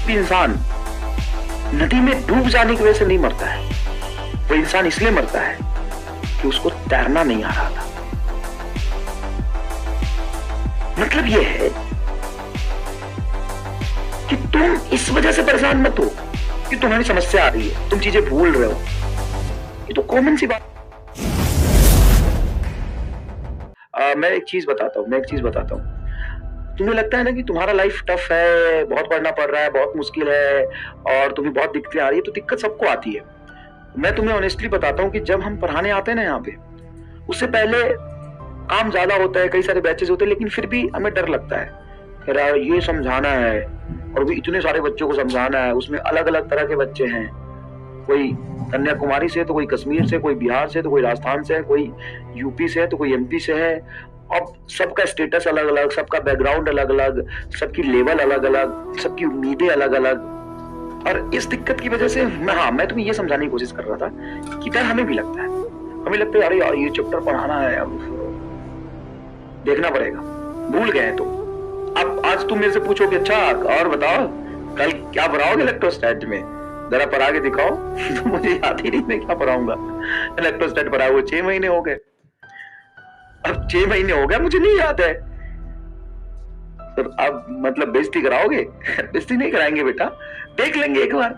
भी इंसान नदी में डूब जाने की वजह से नहीं मरता है, वो इंसान इसलिए मरता है कि उसको तैरना नहीं आ रहा था। मतलब यह है कि तुम इस वजह से परेशान मत हो कि तुम्हारी समस्या आ रही है, तुम चीजें भूल रहे हो। ये तो कॉमन सी बात। मैं एक चीज बताता हूं। तुम्हें लगता है ना कि तुम्हारा लाइफ टफ है, बहुत पढ़ना पड़ रहा है, बहुत मुश्किल है और तुम्हें बहुत दिक्कतें आ रही है, तो दिक्कत सबको आती है। मैं तुम्हें ऑनेस्टली बताता हूँ कि जब हम पढ़ाने आते हैं ना यहाँ पे, उससे पहले काम ज्यादा होता है, कई सारे बैचेस होते हैं, लेकिन फिर भी हमें डर लगता है यार ये समझाना है और भी इतने सारे बच्चों को समझाना है, उसमें अलग अलग तरह के बच्चे हैं, कोई कन्याकुमारी से, तो कोई कश्मीर से, कोई बिहार से, तो कोई राजस्थान से है, कोई यूपी से है, तो कोई एमपी से है। अब सबका स्टेटस अलग अलग, सबका बैकग्राउंड अलग अलग, सबकी लेवल अलग अलग, सबकी उम्मीदें अलग अलग। और इस दिक्कत की वजह से मैं तुम्हें ये समझाने की कोशिश कर रहा था कि डर हमें भी लगता है। हमें लगता है अरे यार ये चैप्टर पढ़ाना है, अब देखना पड़ेगा, भूल गए हैं तुम। अब आज तुम मेरे से पूछो कि अच्छा और बताओ कल क्या पढ़ाओगे इलेक्ट्रोस्टैट में, जरा पढ़ा के दिखाओ। तो मुझे याद ही नहीं मैं क्या पढ़ाऊंगा। इलेक्ट्रोस्टैट पढ़ा हुए 6 महीने हो गए, अब 6 महीने हो गया, मुझे नहीं याद है। तो अब मतलब बेइज्जती कराओगे? बेइज्जती नहीं कराएंगे बेटा, देख लेंगे एक बार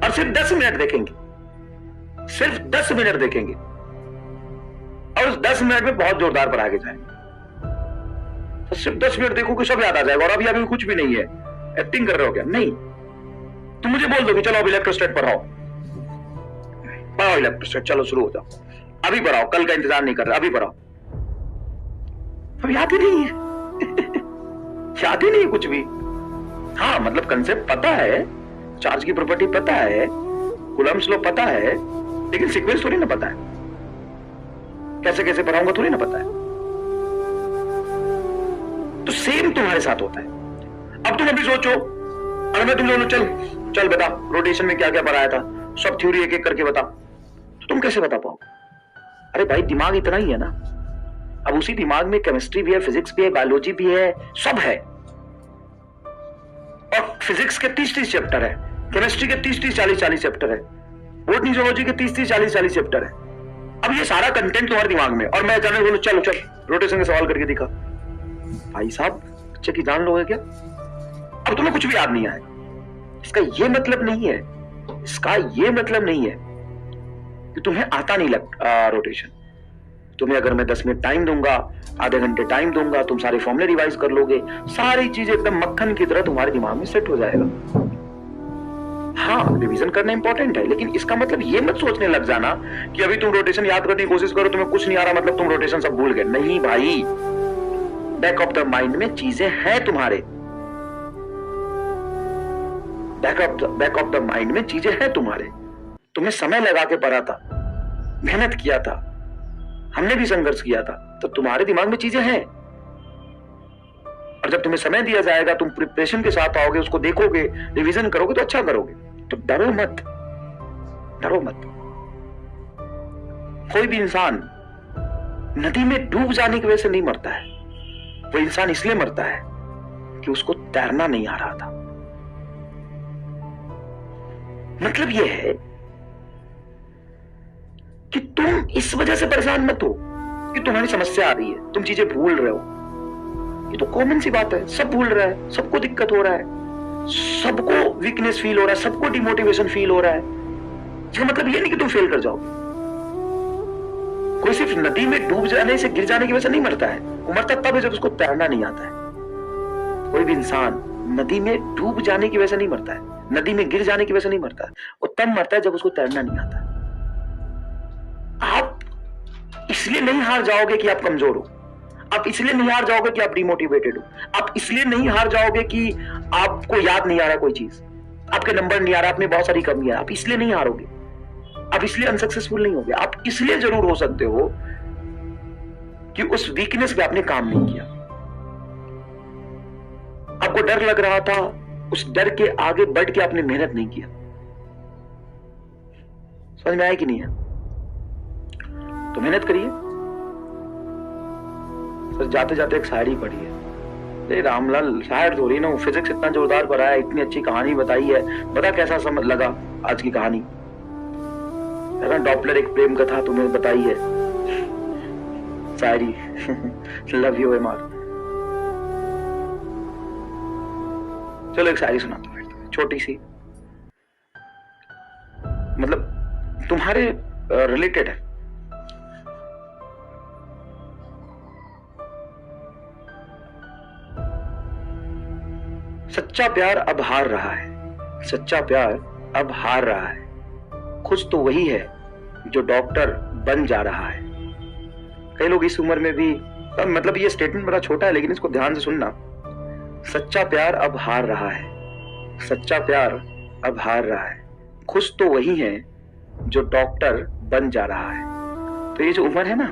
और सिर्फ 10 मिनट देखेंगे, सिर्फ 10 मिनट देखेंगे और उस 10 मिनट में बहुत जोरदार पढ़ा के जाएंगे। तो सिर्फ 10 मिनट देखोगे सब याद आ जाएगा। और अभी अभी कुछ भी नहीं है, एक्टिंग कर रहे हो क्या? नहीं, तुम मुझे बोल दो कि चलो अब इलेक्ट्रोस्टैट पढ़ाओ, इलेक्ट्रोस्टैट चलो शुरू हो जाओ, अभी पढ़ाओ, कल का इंतजार नहीं कर रहा, अभी पढ़ाओ। अब याद ही नहीं है। याद ही नहीं है कुछ भी। हाँ मतलब कंसेप्ट पता है, चार्ज की प्रॉपर्टी पता है, कूलम्ब्स लॉ पता है, लेकिन सीक्वेंस थोड़ी ना पता है, कैसे कैसे पढ़ाऊंगा थोड़ी ना पता है। तो सेम तुम्हारे साथ होता है। अब तुम अभी सोचो, अगर मैं तुम दोनों चल बता रोटेशन में क्या क्या पढ़ाया था, सब थ्योरी एक एक करके बता, तो तुम कैसे बता पाओ? अरे भाई दिमाग इतना ही है ना। अब उसी दिमाग में केमिस्ट्री भी है, फिजिक्स भी है, बायोलॉजी भी है, सब है। और फिजिक्स के 30-30 चैप्टर है, केमिस्ट्री के 30-30 40-40 चैप्टर है, बॉटनी जूलॉजी के 30-30 40-40 चैप्टर है। अब ये सारा कंटेंट तुम्हारे दिमाग में, और मैं अचानक बोलूं चल रोटेशन के सवाल करके दिखा, भाई साहब बच्चे की जान लोगे क्या? अब तुम्हें कुछ भी याद नहीं आए। इसका ये मतलब नहीं है, इसका ये मतलब नहीं है कि तुम्हें आता नहीं रोटेशन। तुम्हें अगर मैं 10 मिनट टाइम दूंगा, आधे घंटे टाइम दूंगा, तुम सारे फॉर्मूले रिवाइज कर लोगे, सारी चीजें एकदम मक्खन की तरह तुम्हारे दिमाग में सेट हो जाएगा। हाँ रिवीजन करना इंपॉर्टेंट है, लेकिन इसका मतलब ये मत सोचने लग जाना कि अभी तुम रोटेशन याद करने की कोशिश करो, तुम्हें कुछ नहीं आ रहा मतलब तुम रोटेशन सब भूल गए। नहीं भाई, बैक ऑफ द माइंड में चीजें हैं तुम्हारे, बैक ऑफ द माइंड में चीजें हैं तुम्हारे। तुम्हें समय लगा के पढ़ा था, मेहनत किया था, हमने भी संघर्ष किया था, तो तुम्हारे दिमाग में चीजें हैं। और जब तुम्हें समय दिया जाएगा, तुम प्रिपरेशन के साथ आओगे, उसको देखोगे, रिवीजन करोगे तो अच्छा करोगे। तो डरो मत, डरो मत। कोई भी इंसान नदी में डूब जाने की वजह से नहीं मरता है, वो इंसान इसलिए मरता है कि उसको तैरना नहीं आ रहा था। मतलब यह है कि तुम इस वजह से परेशान मत हो कि तुम्हारी समस्या आ रही है, तुम चीजें भूल रहे हो। ये तो कॉमन सी बात है, सब भूल रहा है, सबको दिक्कत हो रहा है, सबको वीकनेस फील हो रहा है, सबको डिमोटिवेशन फील हो रहा है। इसका मतलब ये नहीं कि तुम फेल कर जाओगे। कोई सिर्फ नदी में डूब जाने से, गिर जाने की वजह से नहीं मरता है, वो मरता तब है जब उसको तैरना नहीं आता है। कोई भी इंसान नदी में डूब जाने की वजह से नहीं मरता है, नदी में गिर जाने की वजह से नहीं मरता है, वो तब मरता है जब उसको तैरना नहीं आता है। आप इसलिए नहीं हार जाओगे कि आप कमजोर हो, आप इसलिए नहीं हार जाओगे कि आप डिमोटिवेटेड हो, आप इसलिए नहीं हार जाओगे कि आपको याद नहीं आ रहा कोई चीज, आपके नंबर नहीं आ रहा, आप में बहुत सारी कमियां, आप इसलिए नहीं हारोगे, आप इसलिए अनसक्सेसफुल नहीं होगे। आप इसलिए जरूर हो सकते हो कि उस वीकनेस पे आपने काम नहीं किया, आपको डर लग रहा था, उस डर के आगे बढ़ के आपने मेहनत नहीं किया। समझ में आया कि नहीं है? तो मेहनत करिए। सर जाते जाते एक शायरी पढ़ी है, अरे रामलाल, शायद थोड़ी ना, फिजिक्स इतना जोरदार पढ़ा है, इतनी अच्छी कहानी बताई है, बता कैसा समझ लगा आज की कहानी, है ना। डॉपलर एक प्रेम कथा तुम्हें बताई है, शायरी। Love you MR. चलो एक शायरी सुनाता हूँ, छोटी सी, मतलब तुम्हारे रिलेटेड है। सच्चा प्यार अब हार रहा है, सच्चा प्यार अब हार रहा है, खुश तो वही है जो डॉक्टर बन जा रहा है। कई लोग इस उम्र में भी, मतलब ये स्टेटमेंट बड़ा छोटा है लेकिन इसको ध्यान से सुनना। सच्चा प्यार अब हार रहा है, सच्चा प्यार अब हार रहा है, खुश तो वही है जो डॉक्टर बन जा रहा है। तो ये जो उम्र है ना,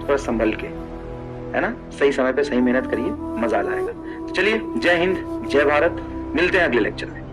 थोड़ा संभल के, है ना, सही समय पे सही मेहनत करिए, मजा लाएगा। तो चलिए, जय हिंद, जय भारत, मिलते हैं अगले लेक्चर में।